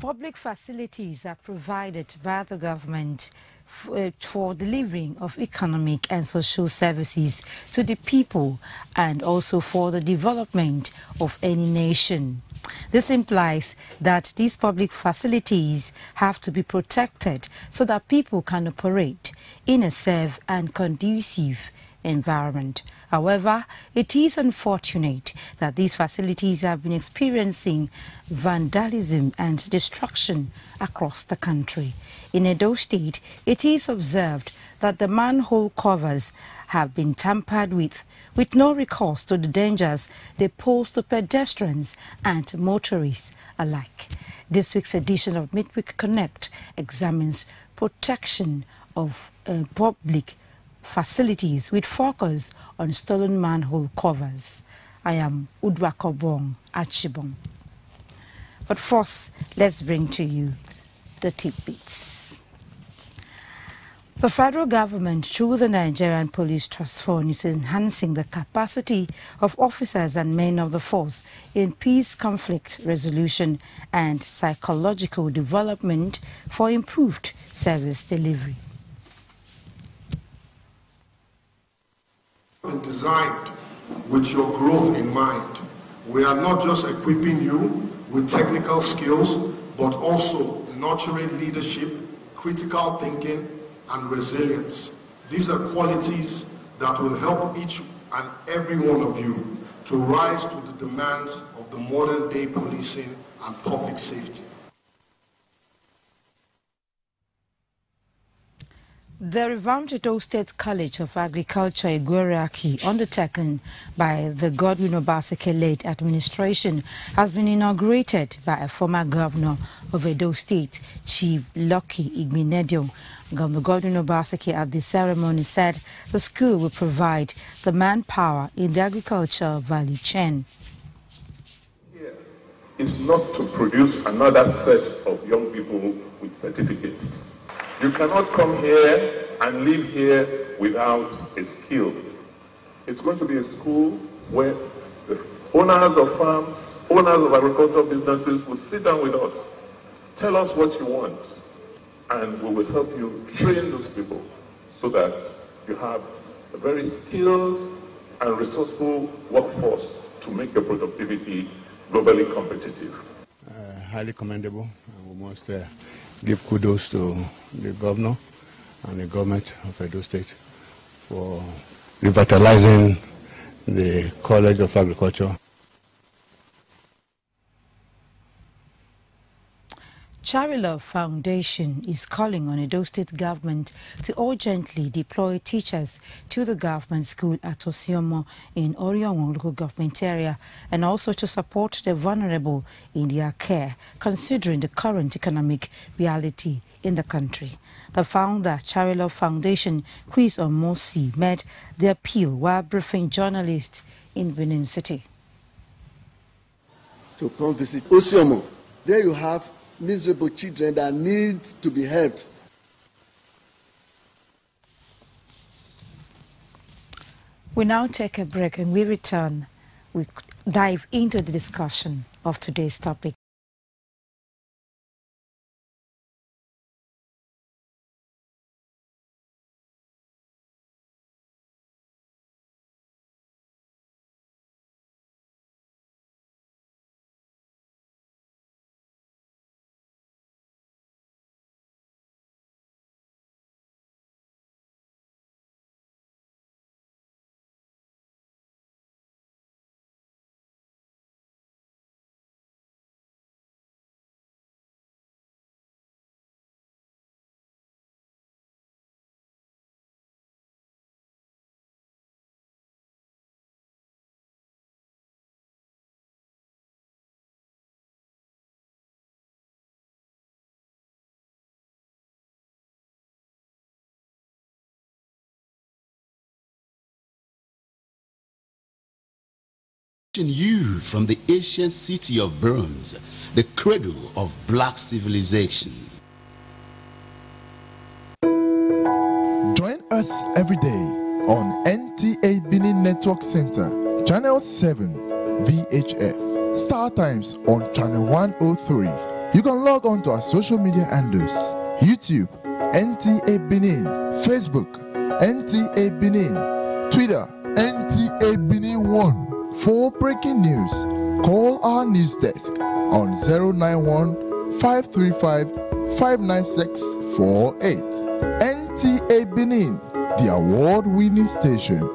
Public facilities are provided by the government for delivering of economic and social services to the people and also for the development of any nation. This implies that these public facilities have to be protected so that people can operate in a safe and conducive environment. However, it is unfortunate that these facilities have been experiencing vandalism and destruction across the country. In Edo State, it is observed that the manhole covers have been tampered with no recourse to the dangers they pose to pedestrians and motorists alike. This week's edition of Midweek Connect examines protection of public facilities with focus on stolen manhole covers. I am Udwakobong Achibong. But first, let's bring to you the tidbits. The federal government, through the Nigerian Police Trust Fund, is enhancing the capacity of officers and men of the force in peace, conflict resolution and psychological development for improved service delivery. Been designed with your growth in mind. We are not just equipping you with technical skills, but also nurturing leadership, critical thinking, and resilience. These are qualities that will help each and every one of you to rise to the demands of the modern day policing and public safety. The revamped Edo State College of Agriculture, Igweriaki, undertaken by the Godwin Obaseki-led administration, has been inaugurated by a former governor of Edo State, Chief Lucky Igbenedion. Governor Godwin Obaseki at the ceremony said the school will provide the manpower in the agricultural value chain. Here is not to produce another set of young people with certificates. You cannot come here and live here without a skill. It's going to be a school where the owners of farms, owners of agricultural businesses will sit down with us, tell us what you want, and we will help you train those people so that you have a very skilled and resourceful workforce to make your productivity globally competitive. Highly commendable. We must give kudos to the governor and the government of Edo State for revitalizing the College of Agriculture. Charilove Foundation is calling on Edo State government to urgently deploy teachers to the government school at Osiomo in Orionwo local government area and also to support the vulnerable in their care, considering the current economic reality in the country. The founder, Charilove Foundation, Chris Omosi, made the appeal while briefing journalists in Benin City. To come visit Osiomo, there you have miserable children that need to be helped. We now take a break and we return. We dive into the discussion of today's topic. You from the ancient city of bronze, the cradle of black civilization. Join us every day on NTA Benin Network Center, Channel 7, VHF, Star Times on Channel 103, You can log on to our social media handles: YouTube, NTA Benin; Facebook, NTA Benin; Twitter, NTA Benin 1. For breaking news, call our news desk on 091 535 59648. NTA Benin, the award-winning station.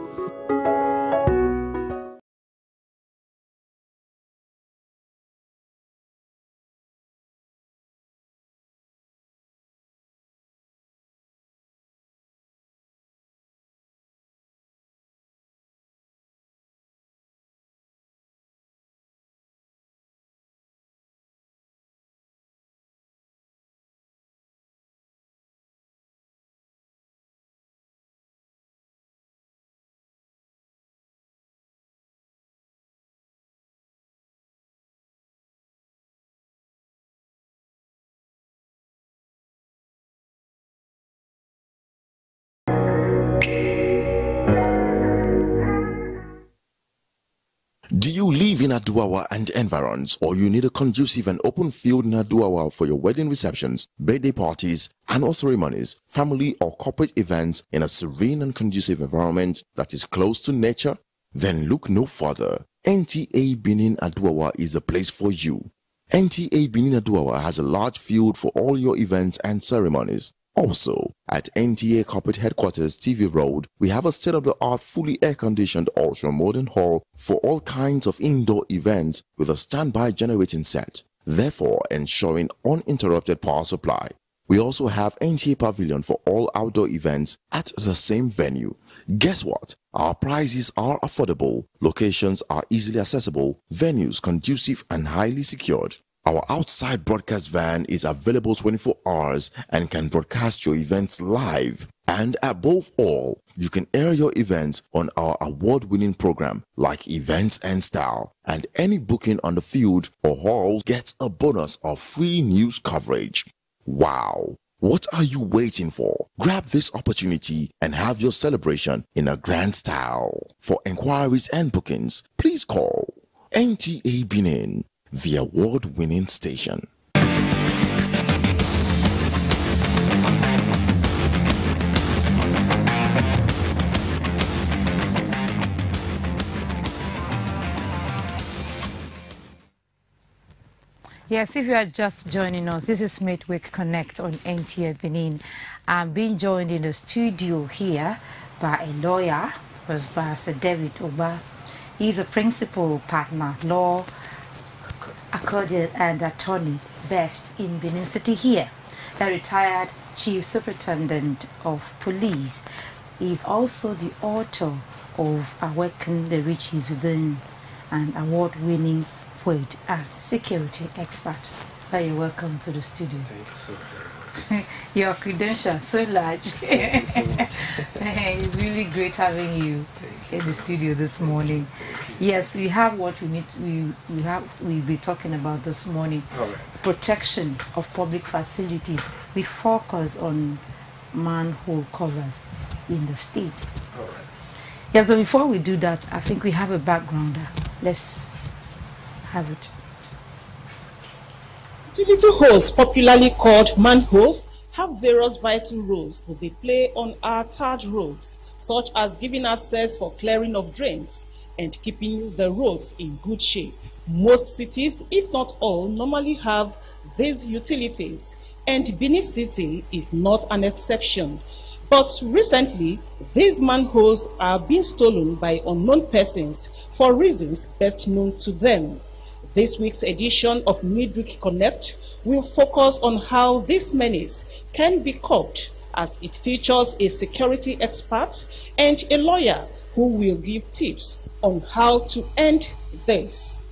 Do you live in Aduawa and environs, or you need a conducive and open field in Aduawa for your wedding receptions, birthday parties, annual ceremonies, family or corporate events in a serene and conducive environment that is close to nature? Then look no further. NTA Benin Aduawa is a place for you. NTA Benin Aduawa has a large field for all your events and ceremonies. Also, at NTA Corporate Headquarters TV Road, we have a state-of-the-art fully air-conditioned ultra-modern hall for all kinds of indoor events with a standby generating set, therefore ensuring uninterrupted power supply. We also have NTA Pavilion for all outdoor events at the same venue. Guess what? Our prices are affordable, locations are easily accessible, venues conducive and highly secured. Our outside broadcast van is available 24 hours and can broadcast your events live. And above all, you can air your events on our award-winning program like Events and Style. And any booking on the field or hall gets a bonus of free news coverage. Wow! What are you waiting for? Grab this opportunity and have your celebration in a grand style. For inquiries and bookings, please call NTA Benin, the award-winning station. Yes, if you are just joining us, this is Midweek Connect on NTA Benin. I'm being joined in the studio here by a lawyer, by Sir David Oba. He's a principal partner, law, accordion and attorney based in Benin City here, a retired chief superintendent of police. He's also the author of Awaken the Riches Within, an award-winning weight and security expert. So you're welcome to the studio. Thank you so much. Your credentials so large. Thank you so much. It's really great having you in the studio this morning. Yes, we have what we need. We'll be talking about this morning. All right. Protection of public facilities. We focus on manhole covers in the state. All right. Yes, but before we do that, I think we have a backgrounder. Let's have it. Utility holes, popularly called manholes, have various vital roles that they play on our tarred roads, such as giving access for clearing of drains and keeping the roads in good shape. Most cities, if not all, normally have these utilities, and Benin City is not an exception. But recently, these manholes are being stolen by unknown persons for reasons best known to them. This week's edition of Midweek Connect will focus on how this menace can be curbed, as it features a security expert and a lawyer who will give tips on how to end this.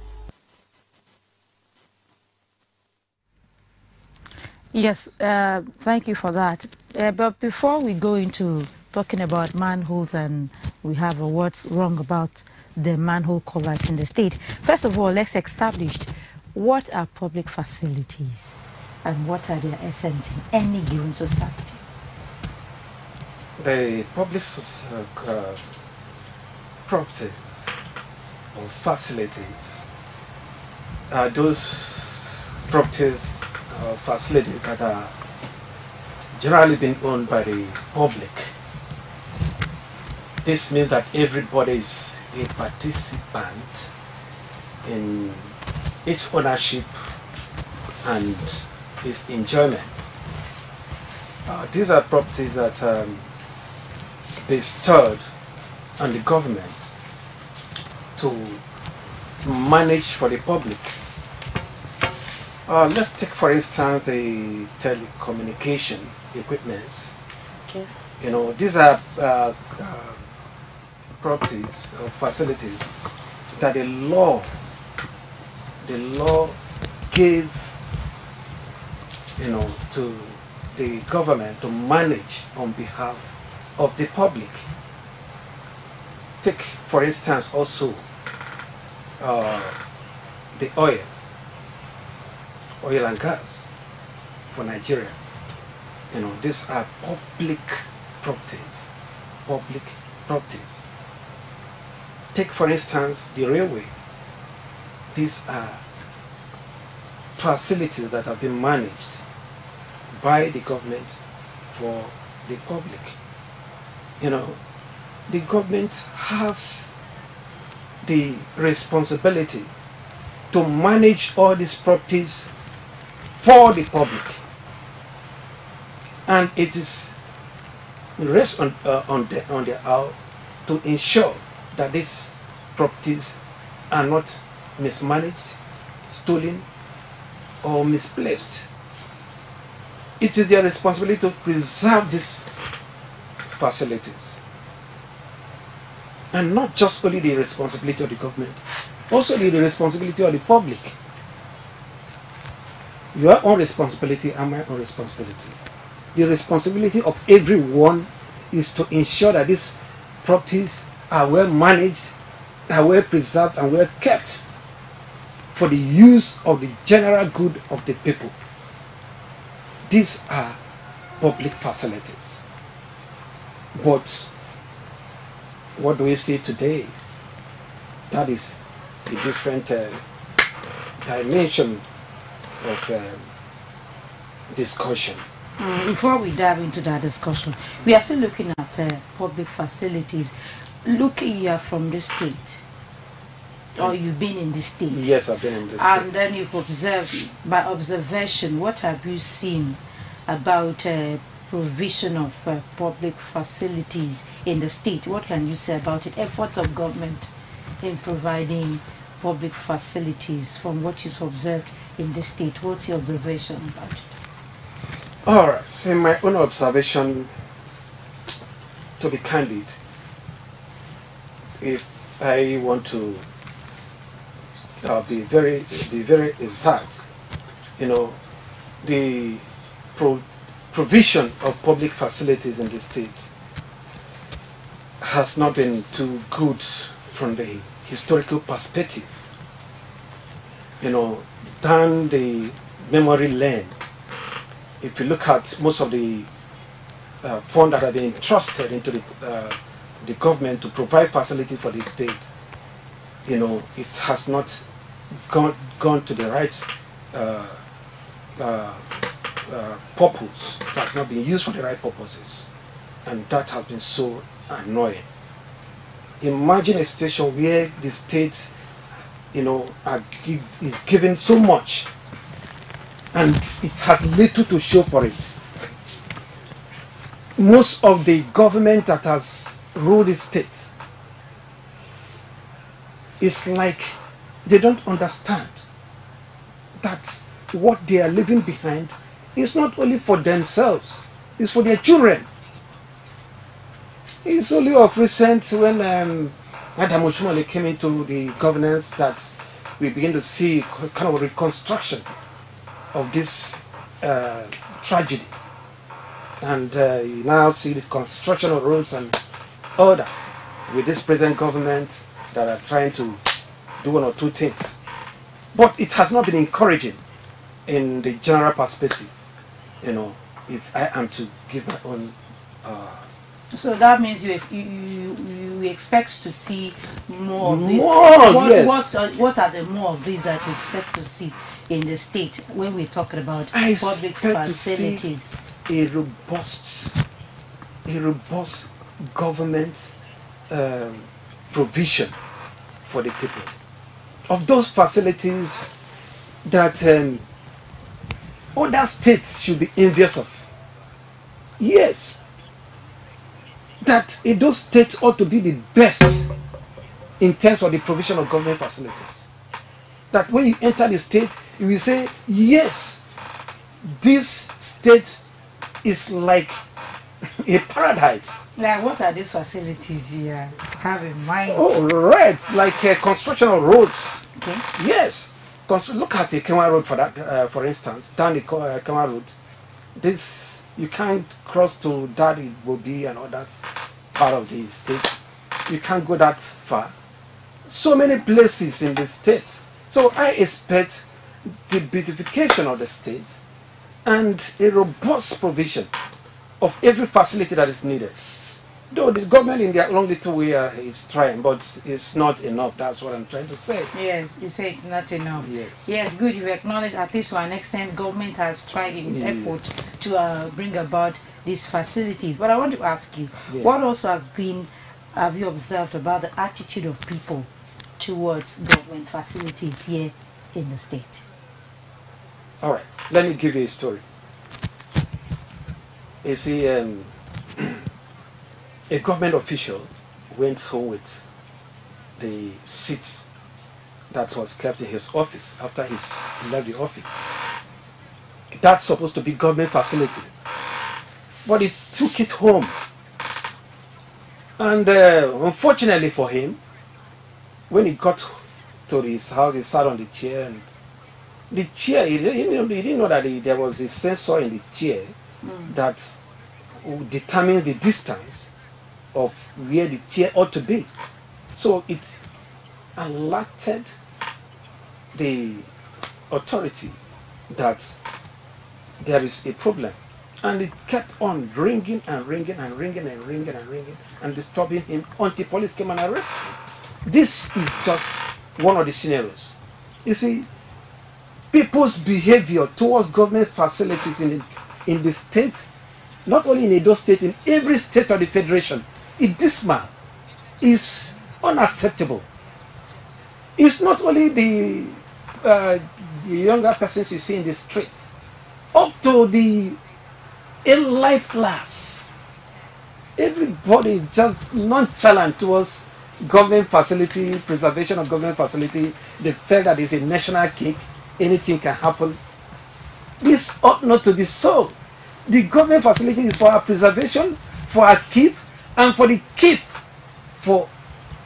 Yes, thank you for that. But before we go into talking about manholes, and we have what's wrong about the manhole covers in the state, first of all, let's establish what are public facilities and what are their essence in any given society. The public properties or facilities are those properties facilities that are generally being owned by the public. This means that everybody is a participant in its ownership and its enjoyment. These are properties that bestowed on the government to manage for the public. Let's take for instance the telecommunication equipments. Okay. You know, these are properties or facilities that the law gave, you know, to the government to manage on behalf of the public. Take for instance also the oil and gas for Nigeria. You know, these are public properties. Take for instance the railway. These are facilities that have been managed by the government for the public. You know, the government has the responsibility to manage all these properties for the public, and it is rests on their hour to ensure that these properties are not mismanaged, stolen, or misplaced. It is their responsibility to preserve these facilities, and not just only the responsibility of the government, also the responsibility of the public. Your own responsibility and my own responsibility. The responsibility of everyone is to ensure that these properties are well managed, are well preserved, and well kept for the use of the general good of the people. These are public facilities. But what do we see today? That is a different dimension of discussion. Before we dive into that discussion, we are still looking at public facilities. Look, you are from the state, or you've been in the state. Yes, I've been in the state. And then you've observed, by observation, what have you seen about provision of public facilities in the state? What can you say about it? Efforts of government in providing public facilities from what you've observed in the state. What's your observation about it? All right. So in my own observation, to be candid, if I want to be very exact, you know, the provision of public facilities in the state has not been too good from the historical perspective. You know, down the memory lane, if you look at most of the funds that have been entrusted into the government to provide facility for the state, you know, it has not gone to the right purpose. It has not been used for the right purposes, and that has been so annoying. Imagine a situation where the state, you know, is given so much, and it has little to show for it. Most of the government that has ruled the state, it's like they don't understand that what they are leaving behind is not only for themselves, it's for their children. It's only of recent when Adam Oshimole came into the governance that we begin to see kind of a reconstruction of this tragedy. And you now see the construction of roads and all that with this present government that are trying to do one or two things. But it has not been encouraging in the general perspective, you know, if I am to give my own So that means you expect to see more of this. What are the more of these that you expect to see in the state when we're talking about public facilities? A robust government provision for the people of those facilities that other states should be envious of. Yes. That those states ought to be the best in terms of the provision of government facilities. That when you enter the state, you will say, yes, this state is like a paradise. Like, what are these facilities you have in mind? Oh, right, like construction of roads. Okay. Yes. Look at the Kenwa Road for that, for instance, down the Kenwa Road. This, you can't cross to that it will be and all that part of the state. You can't go that far. So many places in the state. So I expect the beautification of the state and a robust provision of every facility that is needed. Though the government in their own little way is trying, but it's not enough. That's what I'm trying to say. Yes, you say it's not enough. Yes. Yes, good. You acknowledge at least to an extent government has tried in its effort to bring about these facilities. But I want to ask you, what also have you observed about the attitude of people towards government facilities here in the state? All right, let me give you a story. You see, a government official went home with the seat that was kept in his office after he left the office. That's supposed to be government facility. But he took it home. And unfortunately for him, when he got to his house, he sat on the chair. And the chair, he didn't know that there was a sensor in the chair that determines the distance of where the chair ought to be. So it alerted the authority that there is a problem. And it kept on ringing and ringing and ringing and ringing and ringing and disturbing him until police came and arrested him. This is just one of the scenarios. You see, people's behavior towards government facilities in the state, not only in Edo State, in every state of the Federation, is unacceptable. It's not only the younger persons you see in the streets, up to the elite class. Everybody is just nonchalant towards government facility, preservation of government facility. They felt that it's a national cake, anything can happen. This ought not to be so. The government facility is for our preservation, for our keep, and for the keep for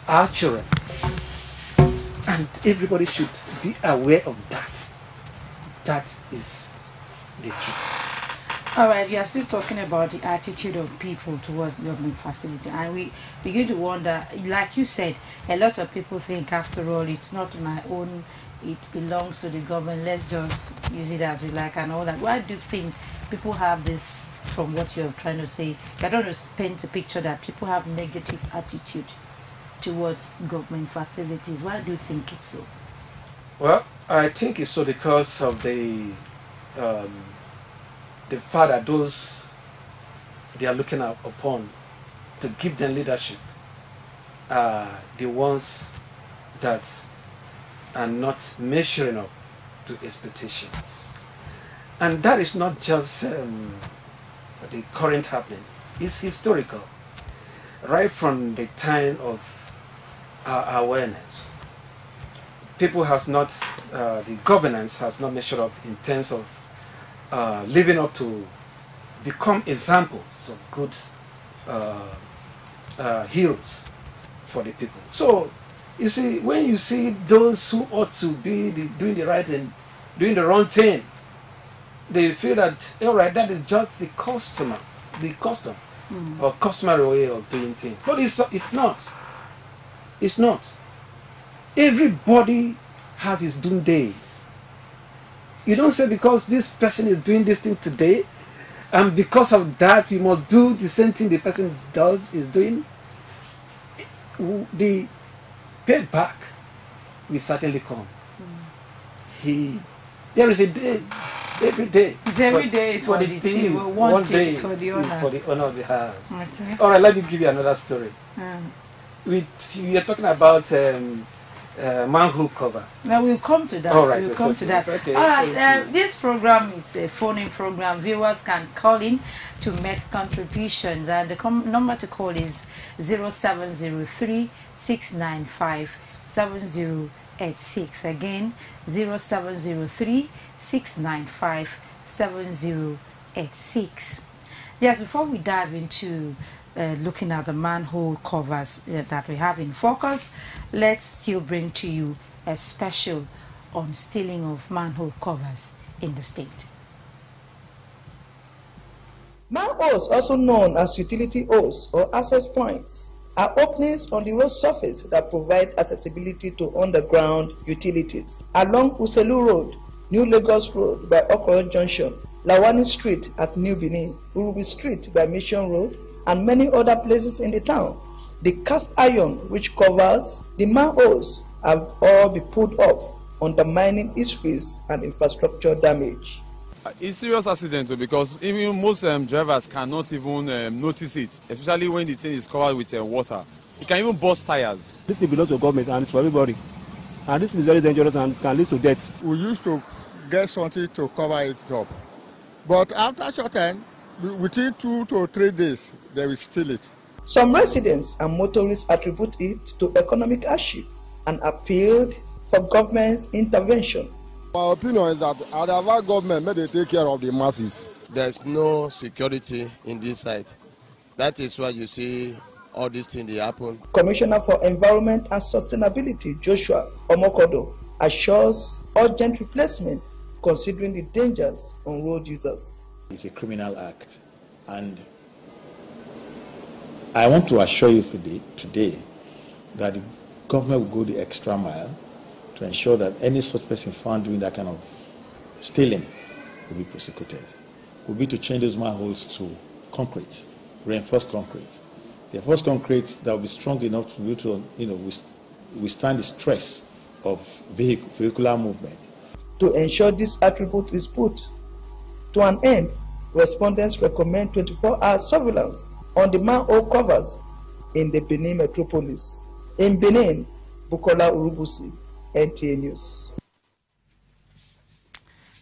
our children. And everybody should be aware of that. That is the truth. All right, we are still talking about the attitude of people towards government facility, and we begin to wonder, like you said, a lot of people think, after all, it's not my own, it belongs to the government, let's just use it as we like and all that. Why do you think people have this, from what you're trying to say, you're trying to paint a picture that people have negative attitude towards government facilities? Why do you think it's so? Well, I think it's so because of the fact that those they are looking upon to give them leadership are the ones that are not measuring up to expectations. And that is not just the current happening, it's historical. Right from the time of our awareness, people has not, the governance has not measured up in terms of living up to become examples of good heroes for the people. So, you see, when you see those who ought to be doing the right and doing the wrong thing, they feel that, all right, that is just the custom or customary way of doing things. But it's not. It's not. Everybody has his doom day. You don't say because this person is doing this thing today, And because of that, you must do the same thing the person is doing. The payback will certainly come. There is a day, every day. Every day is for the team, one day is for the owner. For the owner of the house. Okay. All right, let me give you another story. We are talking about manhole cover. Now we'll come to that. All right, we'll come to that. Okay, all right, this program is a phone-in program. Viewers can call in to make contributions, and the number to call is 0703 695 7086. Again, 0703 695 7086. Yes, before we dive into looking at the manhole covers that we have in focus, let's still bring to you a special on stealing of manhole covers in the state. Manholes, also known as utility holes or access points, are openings on the road surface that provide accessibility to underground utilities. Along Uselu Road, New Lagos Road by Okoro Junction, Lawani Street at New Benin, Urubi Street by Mission Road, and many other places in the town, the cast iron which covers the manholes have all been pulled off, undermining histories and infrastructure damage. It's serious accident because even most drivers cannot even notice it, especially when the thing is covered with water. It can even burst tires. This thing belongs to government and it's for everybody. And this is very dangerous and it can lead to death. We used to get something to cover it up. But after short time, within 2 to 3 days, they will steal it. Some residents and motorists attribute it to economic hardship and appealed for government's intervention. My opinion is that our government may they take care of the masses. There's no security in this site. That is why you see all these things they happen. Commissioner for Environment and Sustainability, Joshua Omokodo, assures urgent replacement considering the dangers on road users. It's a criminal act, and I want to assure you today that the government will go the extra mile to ensure that any such person found doing that kind of stealing will be prosecuted. Will be to change those manholes to concrete, reinforced concrete. Reinforced concrete that will be strong enough to be able to, withstand the stress of vehicular movement. To ensure this attribute is put to an end, respondents recommend 24-hour surveillance on the manhole covers in the Benin metropolis. In Benin, Bukola Urubusi, NTA News.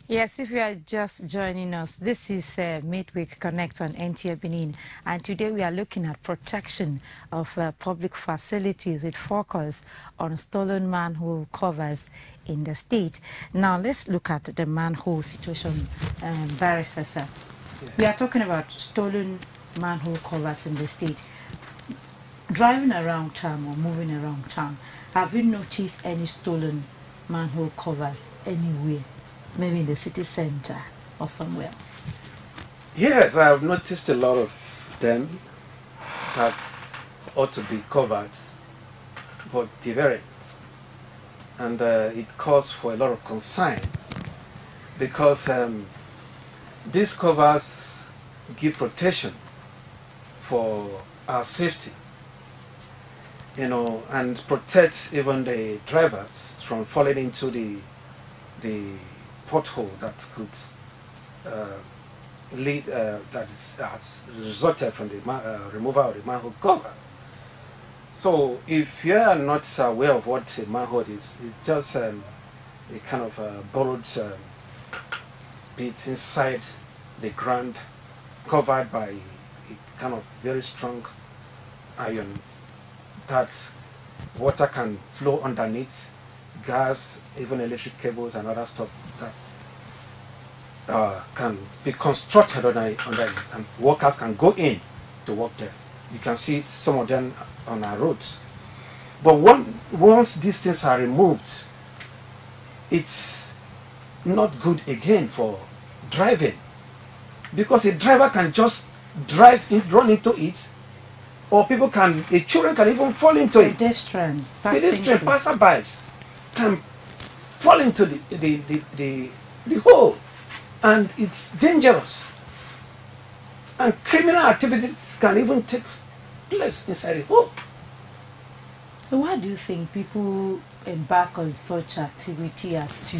Yes, if you are just joining us, this is Midweek Connect on NTA Benin, and today we are looking at protection of public facilities with focus on stolen manhole covers in the state. Now let's look at the manhole situation, Barrister, sir. Yes. We are talking about stolen manhole covers in the state. Driving around town or moving around town, have you noticed any stolen manhole covers anywhere? Maybe in the city center or somewhere else? Yes, I have noticed a lot of them that ought to be covered, but they weren't. And it calls for a lot of concern because these covers give protection for our safety, and protect even the drivers from falling into the pothole that could has resulted from the removal of the manhole cover. So if you are not aware of what a manhole is, it's just a kind of borrowed bit inside the ground, covered by a kind of very strong iron that water can flow underneath, gas, even electric cables and other stuff that can be constructed under it, and workers can go in to work there. You can see some of them on our roads. But once these things are removed, it's not good again for driving, because a driver can just run into it, or children can even fall into it. Pedestrians, passerbys can fall into the hole, and it's dangerous. And criminal activities can even take place inside the home. So why do you think people embark on such activity as to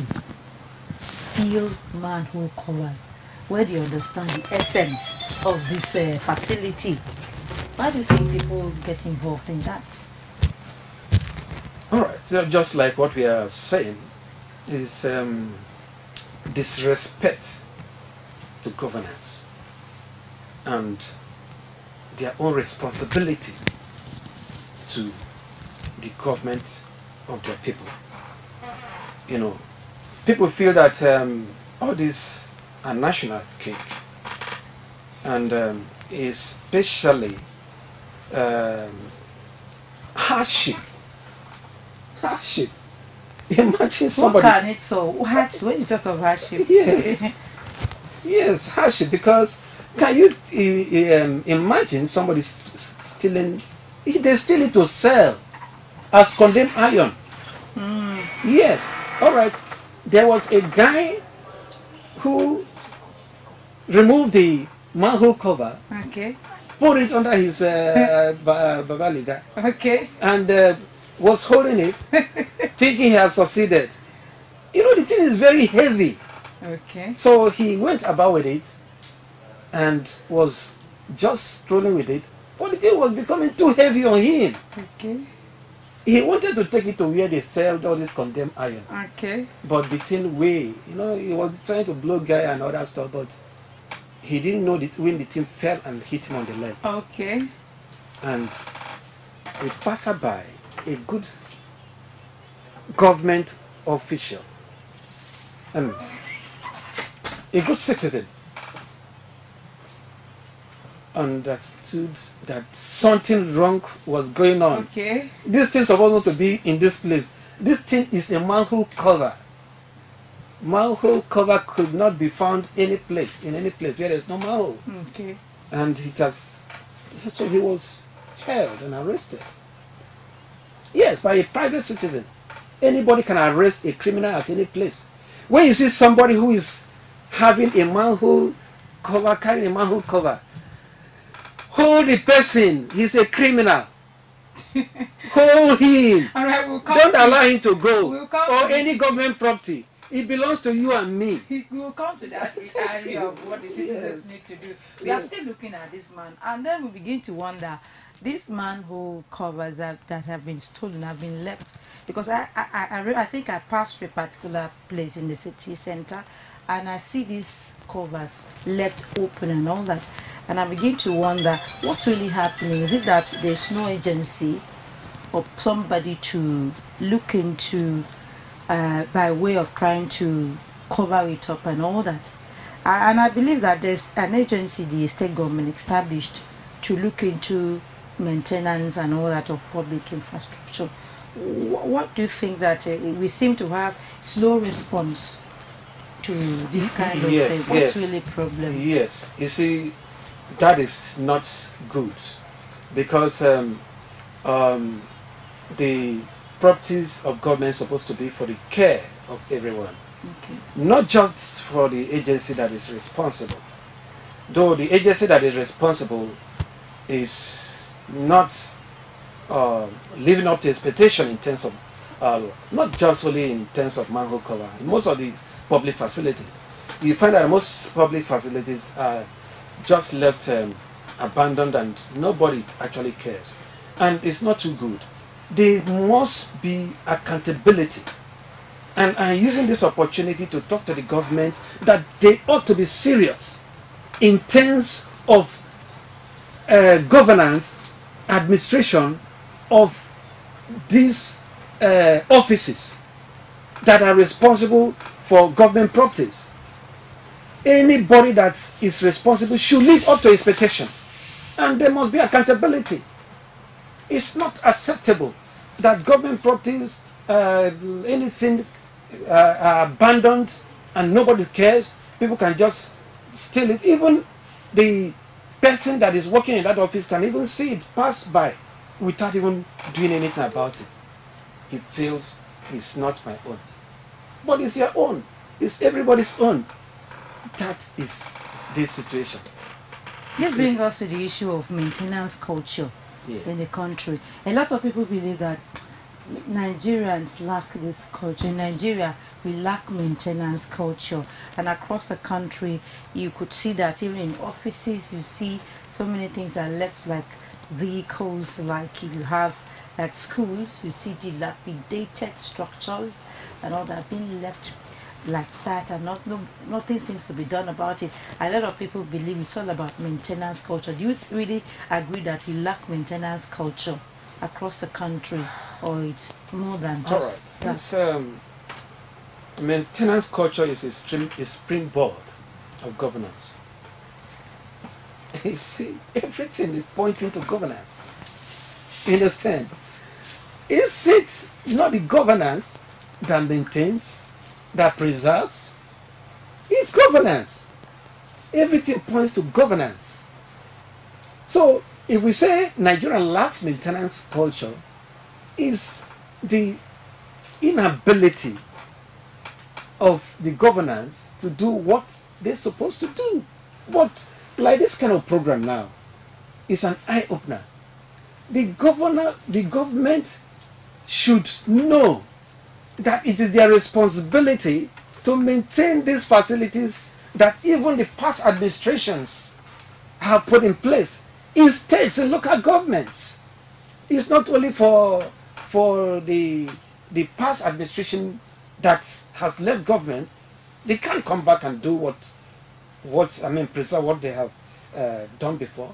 steal manhole covers? Where do you understand the essence of this facility? Why do you think people get involved in that? All right, so just like what we are saying is disrespect to governance and their own responsibility to the government of their people. You know, people feel that all this a national cake, and especially hardship. Imagine somebody. What can it so? When you talk of hardship? Yes, yes, hardship. Because can you imagine somebody stealing? They steal it to sell as condemned iron. Yes. All right. There was a guy who removed the manhole cover, okay, put it under his babaliga, okay, and was holding it, thinking he has succeeded. You know, the thing is very heavy. Okay. So he went about with it and was just strolling with it, but the thing was becoming too heavy on him. Okay. He wanted to take it to where they sell all this condemned iron. Okay. But the thing he was trying to blow guy and all that stuff, but he didn't know that when the thing fell and hit him on the leg. Okay. And a passerby, a good government official, a good citizen, understood that something wrong was going on. Okay. This thing supposed not to be in this place. This thing is a manhole cover. Manhole cover could not be found in any place where there's no manhole. Okay. And so he was held and arrested. Yes, by a private citizen. Anybody can arrest a criminal at any place. When you see somebody who is having a manhole cover, carrying a manhole cover, hold the person. He's a criminal. Hold him. All right, don't allow him to go. Or any government property. It belongs to you and me. We will come to that area of what the citizens need to do. We are still looking at this man, and then we begin to wonder, these manhole covers that have been stolen, have been left. Because I think I passed through a particular place in the city center, and I see these covers left open and all that. And I begin to wonder what's really happening. Is it that there's no agency or somebody to look into by way of trying to cover it up and all that? And I believe that there's an agency the state government established to look into maintenance and all that of public infrastructure. What do you think that we seem to have slow response to this kind of thing? What's really the problem? Yes, you see, that is not good, because the properties of government are supposed to be for the care of everyone, not just for the agency that is responsible. Though the agency that is responsible is not living up to expectation in terms of, not just only in terms of manhole cover, in most of these public facilities. You find that most public facilities are just left abandoned and nobody actually cares. And it's not too good. There must be accountability. And I'm using this opportunity to talk to the government that they ought to be serious in terms of governance, administration of these offices that are responsible for government properties. Anybody that is responsible should live up to expectation, and there must be accountability. It's not acceptable that government properties, anything are abandoned and nobody cares. People can just steal it. Even the person that is working in that office can even see it pass by without even doing anything about it. He feels it's not my own. But it's your own. It's everybody's own. That is this situation. This brings us to the issue of maintenance culture in the country. A lot of people believe that Nigerians lack this culture. In Nigeria, we lack maintenance culture. And across the country, you could see that even in offices, you see so many things are left, like vehicles, like if you have at schools, you see dilapidated structures and all that being left like that, and nothing seems to be done about it. A lot of people believe it's all about maintenance culture. Do you really agree that we lack maintenance culture across the country, or it's more than just that? Maintenance culture is a springboard of governance. You see, everything is pointing to governance. You understand? Is it not the governance that maintains, that preserves? It's governance. Everything points to governance. So if we say Nigeria lacks maintenance culture, is the inability of the governance to do what they're supposed to do. But like this kind of program now is an eye-opener. The government should know that it is their responsibility to maintain these facilities that even the past administrations have put in place in states and local governments. It's not only for the past administration that has left government. They can't come back and do preserve what they have done before.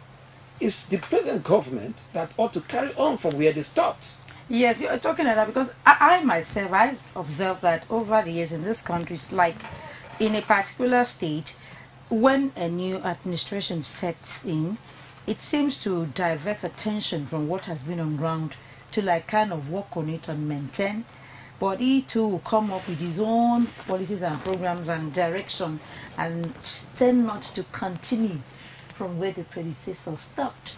It's the present government that ought to carry on from where they stopped. Yes, you're talking about that because I myself, I observed that over the years in this country, it's like in a particular state, when a new administration sets in, it seems to divert attention from what has been on ground to like kind of work on it and maintain. But he too will come up with his own policies and programs and direction and tend not to continue from where the predecessor stopped.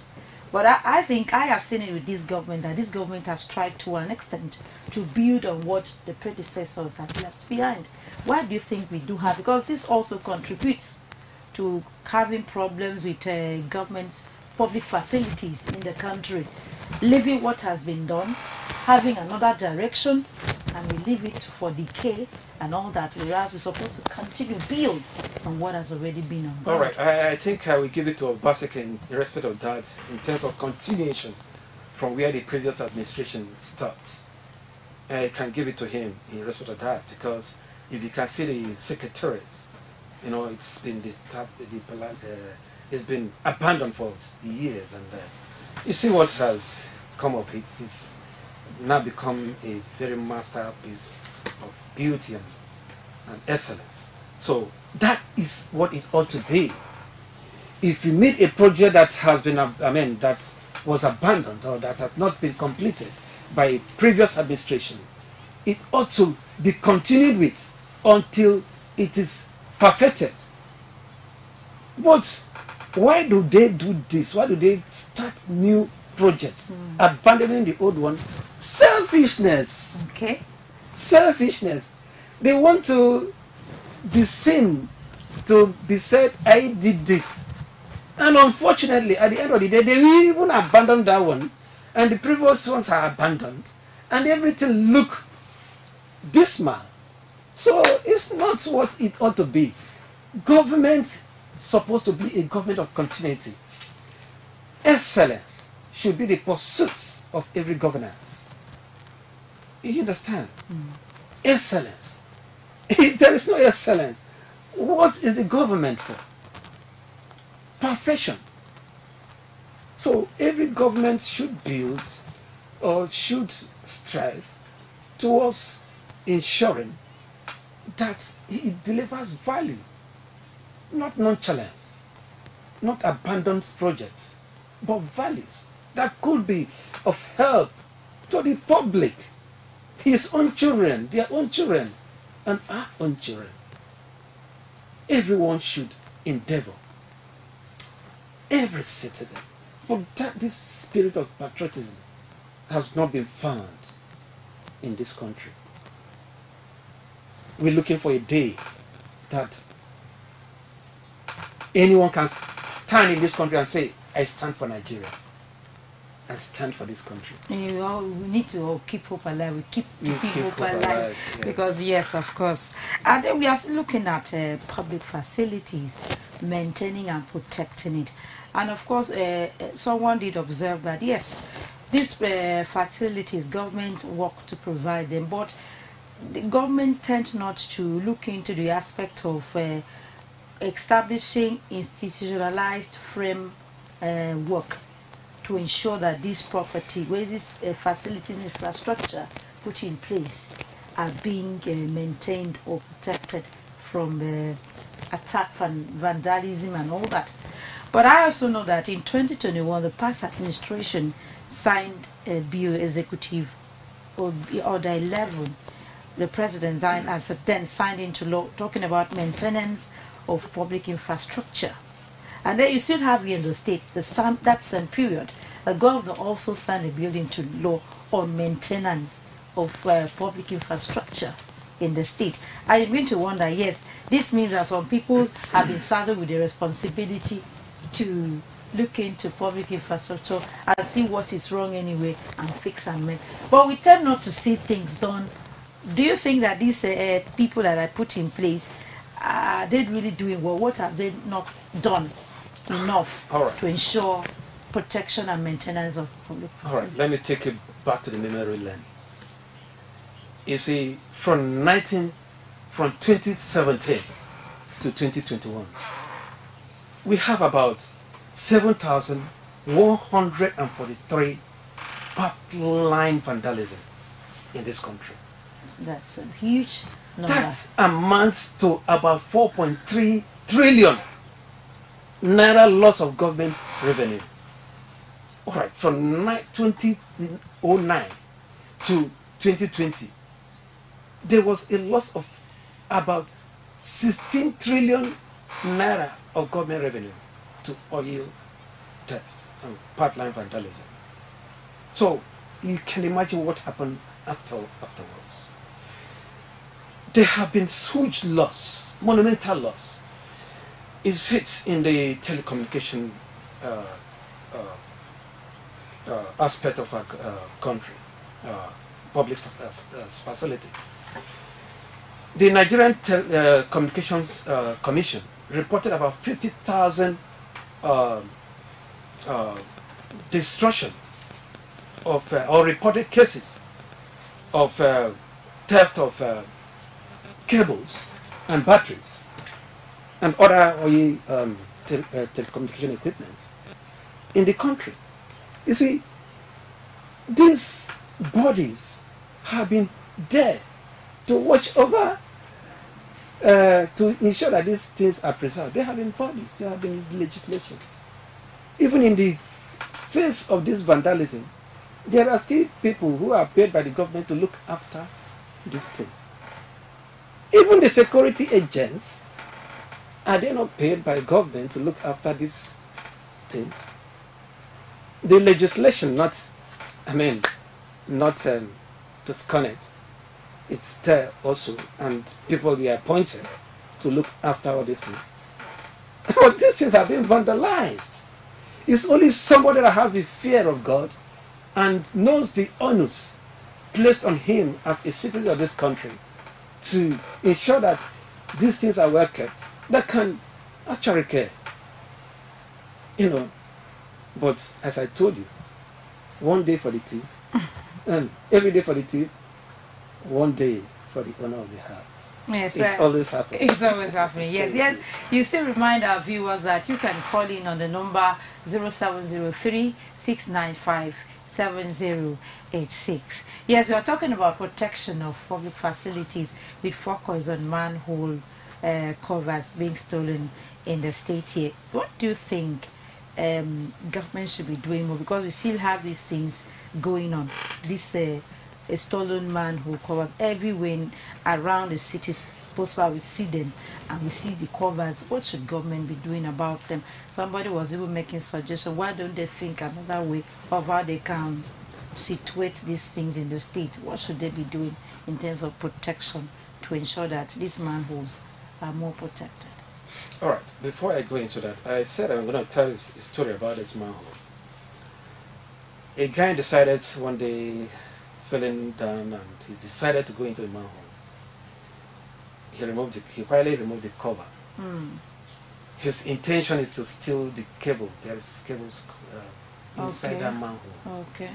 But I think I have seen it with this government, that this government has tried to an extent to build on what the predecessors have left behind. Why do you think we do have? Because this also contributes to having problems with government's public facilities in the country. Leaving what has been done, having another direction, and we leave it for decay and all that, whereas we're supposed to continue build on what has already been on board. All right, I think I will give it to Obaseki in respect of that, in terms of continuation from where the previous administration stopped. I can give it to him in respect of that, because if you can see the secretariat, you know, it's been abandoned for years, and you see what has come of it. It's now become a very masterpiece of beauty and excellence. So that is what it ought to be. If you meet a project that has been, that was abandoned or that has not been completed by a previous administration, it ought to be continued with until it is perfected. But why do they do this? Why do they start new projects, abandoning the old one? Selfishness. Okay. Selfishness. They want to be seen, to be said, I did this. And unfortunately, at the end of the day, they will even abandon that one, and the previous ones are abandoned, and everything look dismal. So it's not what it ought to be. Government is supposed to be a government of continuity. Excellence should be the pursuits of every governance. You understand? Excellence. If there is no excellence, what is the government for? Perfection. So every government should build or should strive towards ensuring that it delivers value, not nonchalance, not abandoned projects, but values that could be of help to the public, his own children, their own children, and our own children. Everyone should endeavor, every citizen, but that this spirit of patriotism has not been found in this country. We're looking for a day that anyone can stand in this country and say, I stand for Nigeria. I stand for this country. We need to all keep hope alive. We keep hope alive. Yes. Because, yes, of course. And then we are looking at public facilities, maintaining and protecting it. And, of course, someone did observe that, yes, these facilities, government work to provide them, but the government tends not to look into the aspect of establishing institutionalized framework to ensure that this property, where these facilities and infrastructure put in place are being maintained or protected from attack and vandalism and all that. But I also know that in 2021, the past administration signed a bill, Executive Order 11. The president then signed into law talking about maintenance of public infrastructure. And then you still have here in the state, that same period, the governor also signed a bill into law on maintenance of public infrastructure in the state. I begin to wonder, yes, this means that some people have been saddled with the responsibility to look into public infrastructure and see what is wrong anyway and fix and make. But we tend not to see things done. Do you think that these people that are put in place, are they really doing well? What have they not done enough to ensure protection and maintenance of public facilities? All right, let me take you back to the memory lane. You see, from 2017 to 2021, we have about 7,143 pipeline vandalism in this country. That's a huge number. That amounts to about 4.3 trillion naira loss of government revenue. All right, from 2009 to 2020, there was a loss of about 16 trillion naira of government revenue to oil theft and pipeline vandalism. So you can imagine what happened afterwards. There have been huge loss, monumental loss. It sits in the telecommunication aspect of our country, public facilities. The Nigerian Communications Commission reported about 50,000 destruction of, or reported cases of theft of cables and batteries and other telecommunication equipments in the country. You see, these bodies have been there to watch over, to ensure that these things are preserved. There have been bodies, there have been legislations. Even in the face of this vandalism, there are still people who are paid by the government to look after these things. Even the security agents, are they not paid by government to look after these things? The legislation, not to scorn it, it's there also, and people will be appointed to look after all these things. But these things have been vandalized. It's only somebody that has the fear of God and knows the onus placed on him as a citizen of this country to ensure that these things are well kept, that can actually care. You know, but as I told you, one day for the thief, and every day for the thief, one day for the owner of the house. Yes, it's always happening. It's always happening. Yes, yes. You still remind our viewers that you can call in on the number 0703-695-7086. Yes, we are talking about protection of public facilities with focus on manhole covers being stolen in the state here. What do you think government should be doing more? Because we still have these things going on. This stolen manhole covers everywhere around the cities. Possible we see them and we see the covers. What should government be doing about them? Somebody was even making suggestions. Why don't they think another way of how they can situate these things in the state? What should they be doing in terms of protection to ensure that these manholes are more protected? All right, before I go into that, I said I'm going to tell a story about this manhole. A guy decided one day, feeling down, and he decided to go into the manhole. He quietly removed the cover. His intention is to steal the cable. There is cables inside that manhole. Okay.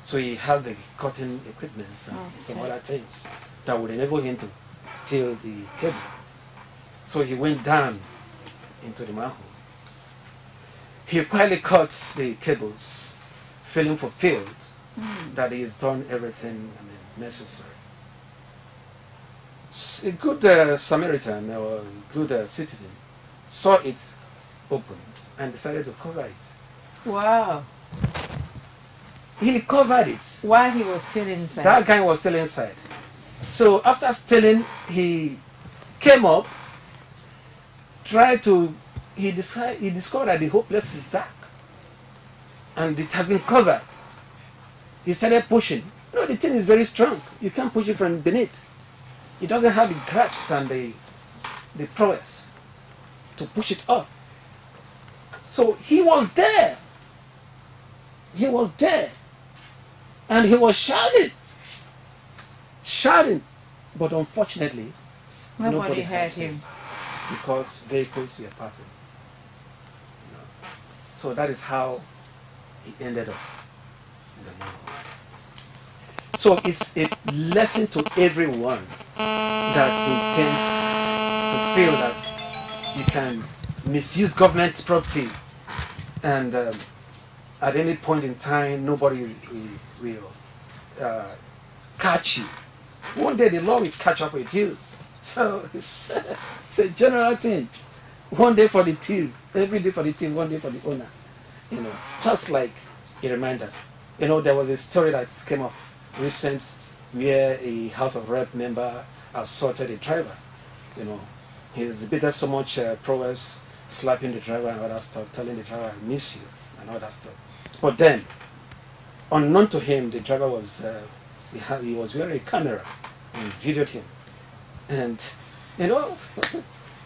So he had the cutting equipment and some other things that would enable him to steal the cable. So he went down into the manhole. He quietly cut the cables, feeling fulfilled that he has done everything necessary. A good Samaritan or a good citizen saw it opened and decided to cover it. Wow. He covered it. While he was still inside. That guy was still inside. So after stealing, he came up, he discovered that the whole place is dark. And it has been covered. He started pushing. You know, the thing is very strong. You can't push it from beneath. It doesn't have the grasp and the prowess to push it up. So he was there. He was there. And he was shouting. Shouting. But unfortunately, nobody heard him. Because vehicles were passing. So that is how he ended up in the manhole. So it's a lesson to everyone that intends to feel that you can misuse government property and at any point in time nobody will catch you. One day the law will catch up with you. So it's a general thing. One day for the thief, every day for the thief, one day for the owner. You know, just like a reminder. You know, there was a story that came up recent where a House of Rep member assaulted a driver. You know, he exhibited so much prowess, slapping the driver and all that stuff, telling the driver, I miss you, and all that stuff. But then, unknown to him, the driver was, he was wearing a camera and videoed him. And, you know,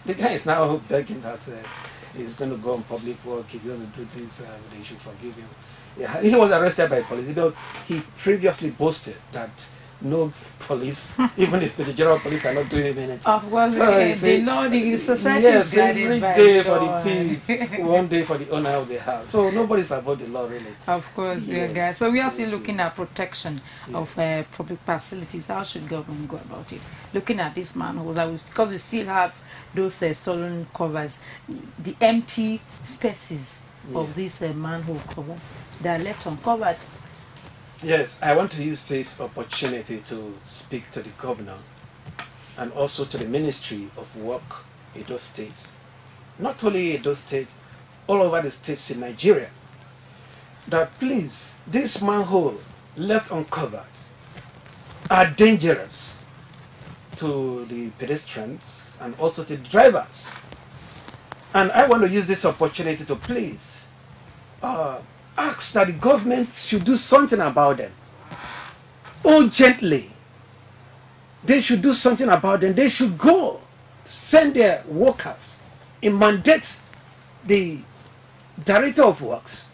the guy is now begging that he's going to go on public work, he's going to do this, they should forgive him. Yeah, he was arrested by police. You know, he previously boasted that no police, even the Inspector General of Police, cannot do him anything. Of course, the law, the society yes, is guided every by day the for law. the thief, one day for the owner of the house. So nobody's above the law, really. Of course, dear guys. So we are still looking at protection of public facilities. How should government go about it? Looking at this manholes, because we still have those stolen covers, the empty spaces of these manhole covers, they are left uncovered. Yes, I want to use this opportunity to speak to the governor and also to the Ministry of Work, Edo State. Not only Edo State, all over the states in Nigeria, that please, this manhole left uncovered are dangerous to the pedestrians and also to the drivers. And I want to use this opportunity to please ask that the government should do something about them. Urgently. They should do something about them. They should go send their workers and mandate the director of works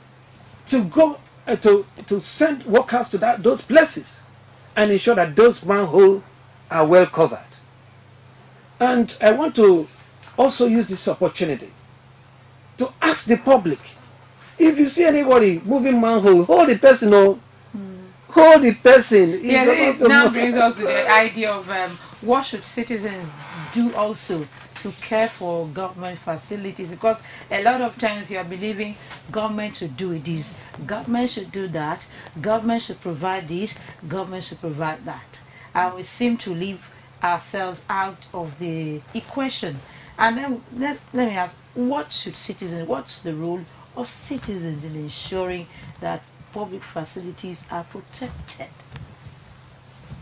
to go to send workers to those places and ensure that those manholes are well covered. And I want to also use this opportunity to ask the public, if you see anybody moving manhole, hold the person, hold the person. Yeah, it now brings us to the idea of what should citizens do also to care for government facilities, because a lot of times you are believing government should do this, government should do that, government should provide this, government should provide that, and we seem to leave ourselves out of the equation. And then let me ask, what should citizens, what's the role of citizens in ensuring that public facilities are protected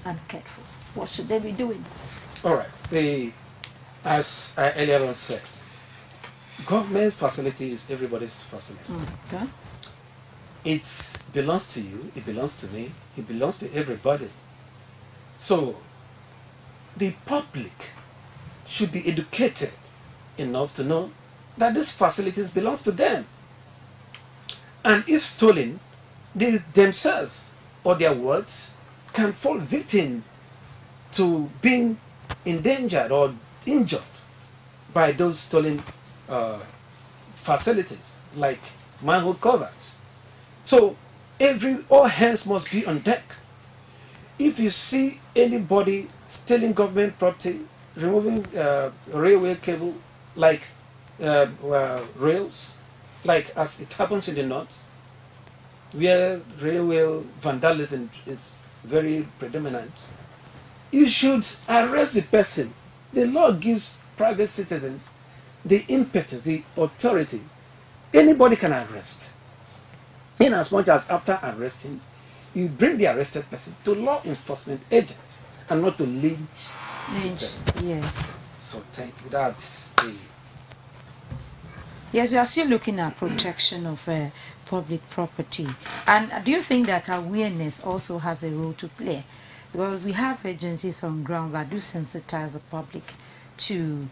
and cared for? What should they be doing? All right. As I earlier on said, government facility is everybody's facility. Okay. It belongs to you, it belongs to me, it belongs to everybody. So the public should be educated enough to know that these facilities belongs to them. And if stolen, they themselves or their words can fall victim to being endangered or injured by those stolen facilities, like manhole covers. So all hands must be on deck. If you see anybody stealing government property, removing railway cable, like rails, like as it happens in the north, where railway vandalism is very predominant, you should arrest the person. The law gives private citizens the impetus, the authority. Anybody can arrest. In as much as after arresting, you bring the arrested person to law enforcement agents and not to lynch. Yes. So thank you. That's the... Yes, we are still looking at protection of public property. And do you think that awareness also has a role to play? Because we have agencies on ground that do sensitize the public to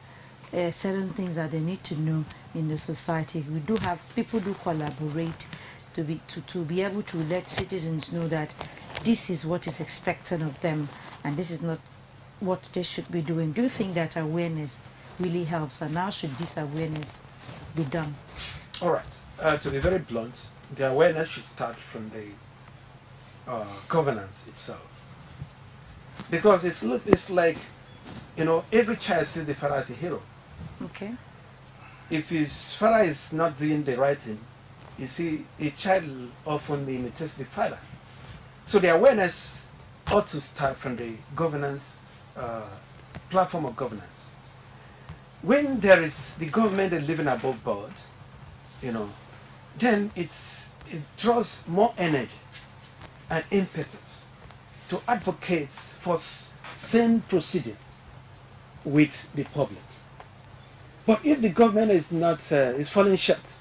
certain things that they need to know in the society. We do have people do collaborate to be able to let citizens know that this is what is expected of them and this is not what they should be doing. Do you think that awareness really helps, and how should this awareness be done? All right. To be very blunt, the awareness should start from the governance itself. Because it's like, you know, every child sees the father as a hero. Okay. If his father is not doing the right thing, you see, a child often imitates the father. So the awareness ought to start from the governance, platform of governance. When there is the government is living above board, you know, then it draws more energy and impetus to advocate for sane proceeding with the public. But if the government is not is falling short,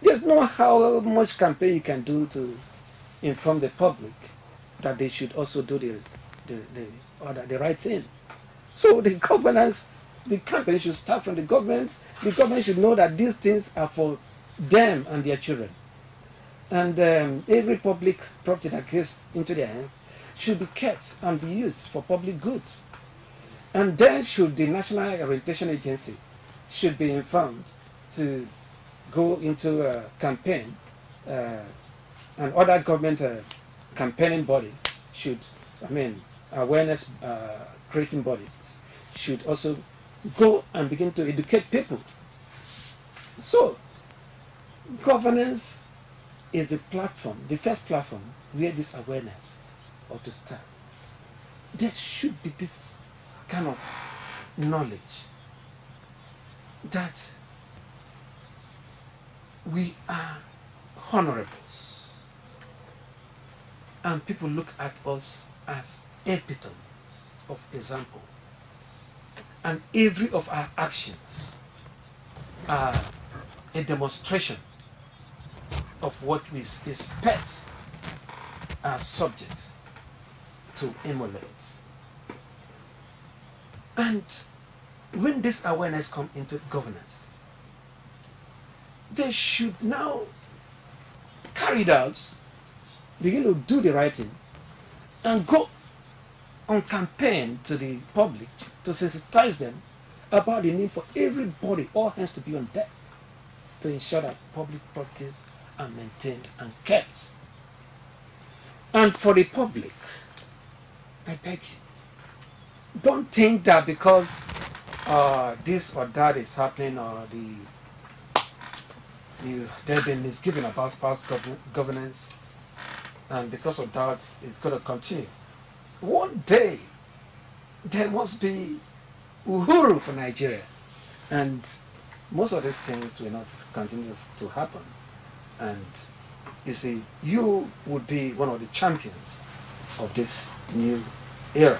there's no how much campaign you can do to inform the public that they should also do the right thing. So the governance, the campaign should start from the government. The government should know that these things are for them and their children. And every public property that gets into their hands should be kept and be used for public goods. And then should the National Orientation Agency should be informed to go into a campaign, and other government campaigning body should, awareness creating bodies should also go and begin to educate people. So, governance is the platform, the first platform where this awareness ought to start. There should be this kind of knowledge that we are honorables and people look at us as epitomes of example, and every of our actions are a demonstration of what we expect our subjects to emulate. And when this awareness comes into governance, they should now carry it out, begin to do the right thing, and go on campaign to the public to sensitize them about the need for everybody, all hands to be on deck, to ensure that public properties are maintained and kept. And for the public, I beg you, don't think that because this or that is happening, or there have been misgiving about past governance, and because of that, it's going to continue. One day, there must be Uhuru for Nigeria, and most of these things will not continue to happen. And you see, you would be one of the champions of this new era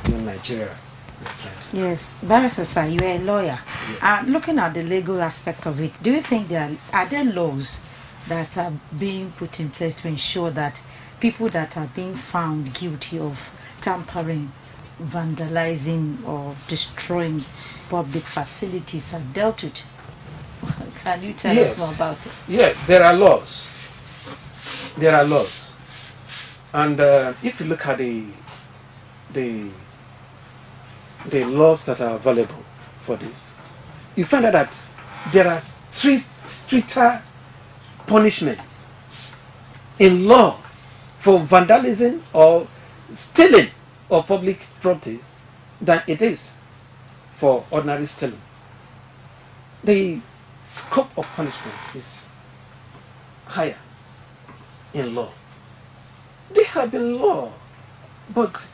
in Nigeria. Yes, Barrister Sir, you are a lawyer. Yes. Looking at the legal aspect of it, do you think are there laws that are being put in place to ensure that people that are being found guilty of tampering vandalizing or destroying public facilities are dealt with? Can you tell us more about it? Yes, there are laws. There are laws. And if you look at the laws that are available for this, you find out that there are stricter punishments in law for vandalism or stealing of public property than it is for ordinary stealing. The scope of punishment is higher in law. There have been law, but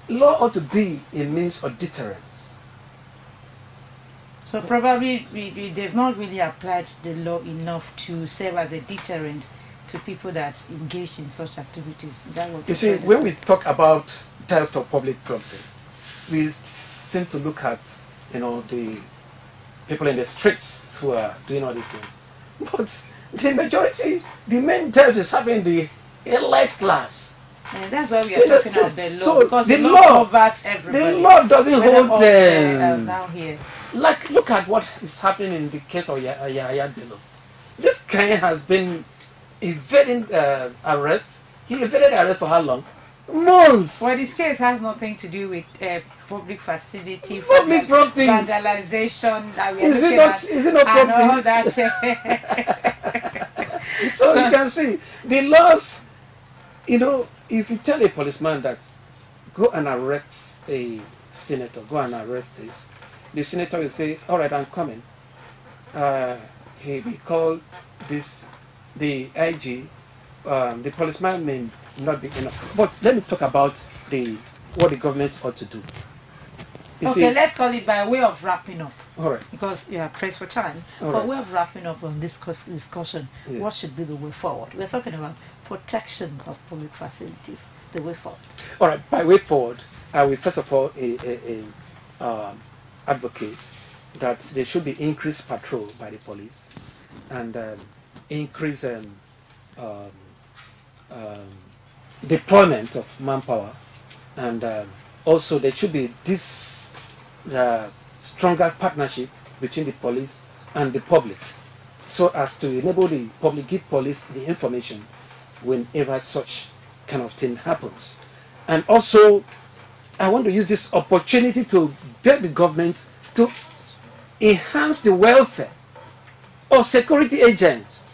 law ought to be a means of deterrence. So probably they've not really applied the law enough to serve as a deterrent to people that engage in such activities. Is that what you see, when we talk about theft of public property, we seem to look at, the people in the streets who are doing all these things. But the majority, the main theft is happening in the elite class. And that's why we are talking about the law, so because the law covers everybody. The law doesn't hold them. Down here. Like, look at what is happening in the case of Yahya Bello. This guy has been evading arrest. He evaded arrest for how long? Months. Well, this case has nothing to do with public facility, public properties, vandalization. That we are is it not properties? So you can see the laws. If you tell a policeman that go and arrest a senator, go and arrest this, the senator will say, "All right, I'm coming." He will call this the IG. The policeman may not be enough. But let me talk about what the government ought to do. Let's call it by way of wrapping up. All right. Because you are pressed for time. By way of wrapping up on this discussion, what should be the way forward? We're talking about protection of public facilities, the way forward. All right. By way forward, I will first of all advocate that there should be increased patrol by the police and increase deployment of manpower, and also there should be this stronger partnership between the police and the public, so as to enable the public, give police the information whenever such kind of thing happens. And also, I want to use this opportunity to beg the government to enhance the welfare of security agents,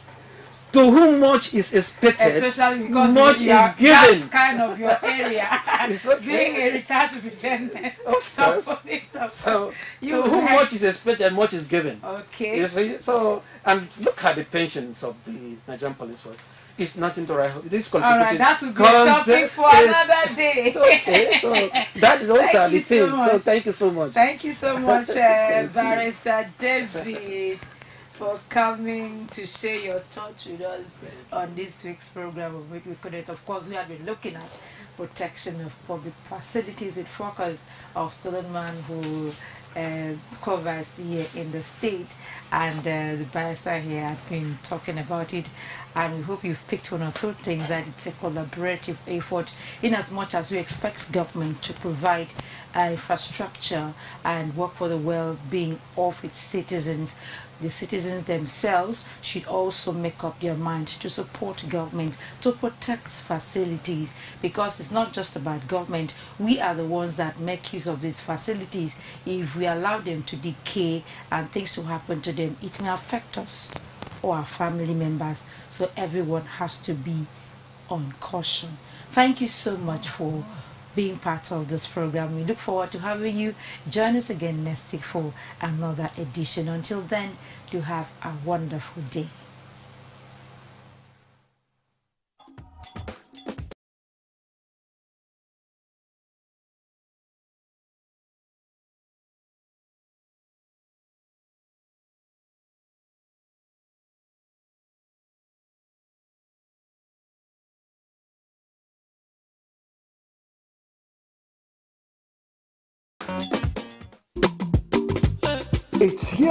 to whom much is expected, especially because much is given. That's kind of your area. Okay. Being a retired lieutenant. So to whom much is expected, much is given. Okay. You see, so, and look at the pensions of the Nigerian police force. It's nothing to write home. This all right, that will be a topic for another day. Okay, so that is also the thing. So thank you so much. Thank you so much, Barrister David, for coming to share your thoughts with us on this week's program of Midweek. Of course, we have been looking at protection of public facilities with focus of stolen man who covers here in the state, and the barrister here have been talking about it, and we hope you've picked one or two things, that it's a collaborative effort in as much as we expect government to provide infrastructure and work for the well-being of its citizens. The citizens themselves should also make up their mind to support government to protect facilities, because it's not just about government. We are the ones that make use of these facilities. If we allow them to decay and things to happen to them, it may affect us or our family members. So everyone has to be on caution. Thank you so much for being part of this program. We look forward to having you join us again next week for another edition. Until then, do have a wonderful day. It's here.